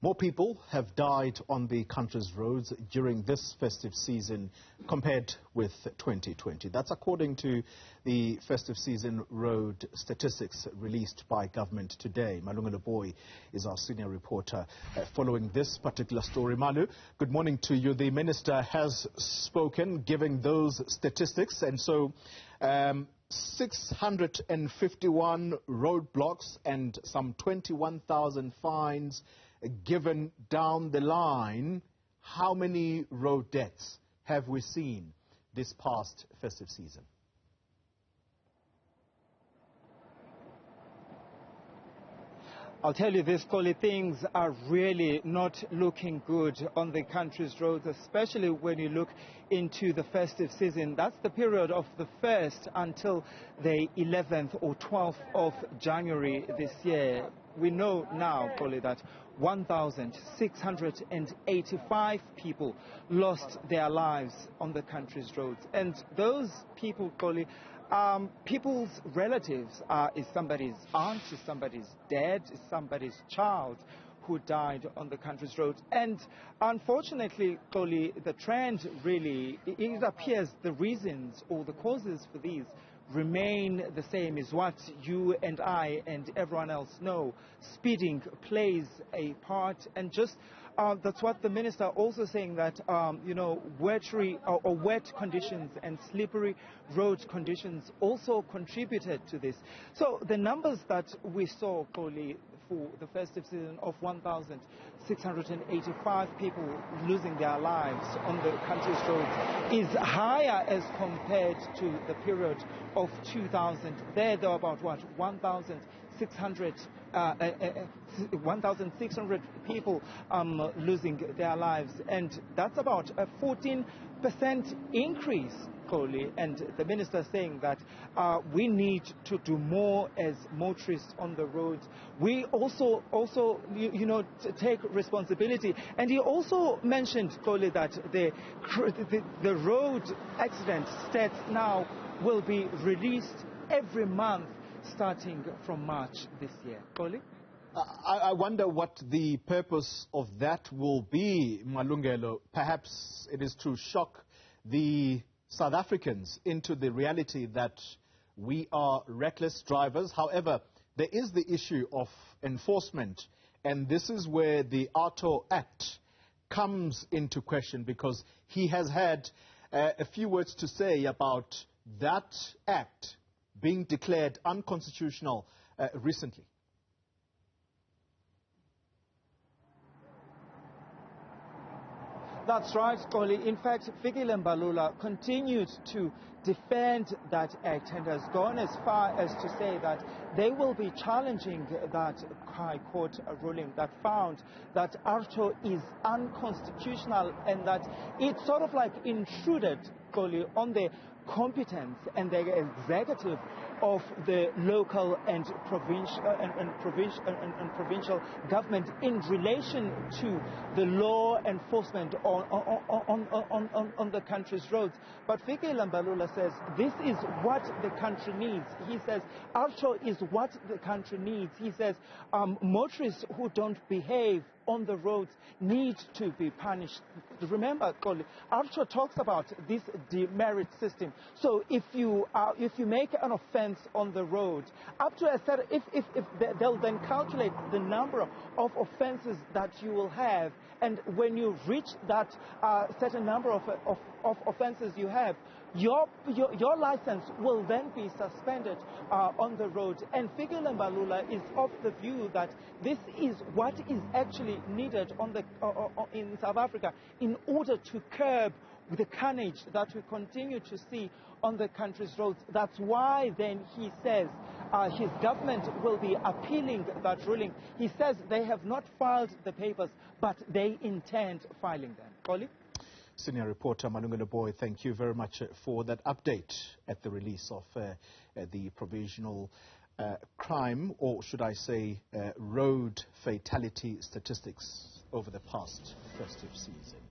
More people have died on the country's roads during this festive season compared with 2020. That's according to the festive season road statistics released by government today. Malungelo Booi is our senior reporter following this particular story. Malu, good morning to you. The minister has spoken, giving those statistics, and so 651 roadblocks and some 21,000 fines given down the line. How many road deaths have we seen this past festive season? I'll tell you this, Koli, things are really not looking good on the country's roads, especially when you look into the festive season. That's the period of the 1st until the 11th or 12th of January this year. We know now, Koli, that 1,685 people lost their lives on the country's roads. And those people, Koli, people's relatives is somebody's aunt, is somebody's dad, is somebody's child who died on the country's roads. And unfortunately, Koli, the trend really, it appears the reasons or the causes for these remain the same as what you and I and everyone else know. Speeding plays a part, and just that's what the minister also saying, that wet conditions and slippery road conditions also contributed to this. So the numbers that we saw, Koli, for the festive season of 1,685 people losing their lives on the country's roads is higher as compared to the period of 2000. There were about 1,600 people losing their lives, and that's about a 14% increase, Koli. And the minister saying that we need to do more as motorists on the roads. We also to take responsibility. And he also mentioned, Koli, that the road accident stats now will be released every month starting from March this year. Koli? I wonder what the purpose of that will be, Malungelo. Perhaps it is to shock the South Africans into the reality that we are reckless drivers. However, there is the issue of enforcement, and this is where the ARTO Act comes into question, because he has had a few words to say about that act being declared unconstitutional recently. That's right, Koli. In fact, Fikile Mbalula continued to defend that act and has gone as far as to say that they will be challenging that High Court ruling that found that ARTO is unconstitutional and that it sort of like intruded, Koli, on the competence and the executive of the local and provincial government in relation to the law enforcement on the country's roads. But Fikile Mbalula says this is what the country needs. He says ARTO is what the country needs. He says motorists who don't behave on the roads need to be punished. Remember, Koli, ARTO talks about this demerit system. So if you make an offense on the road, up to a certain, if they'll then calculate the number of offenses that you will have, and when you reach that certain number of offenses you have, your license will then be suspended on the road. And Fikile Mbalula is of the view that this is what is actually needed in South Africa in order to curb the carnage that we continue to see on the country's roads. That's why then he says his government will be appealing that ruling. He says they have not filed the papers, but they intend filing them. Koli? Senior reporter Malungelo Booi, thank you very much for that update at the release of the provisional crime, or should I say road fatality statistics over the past festive season.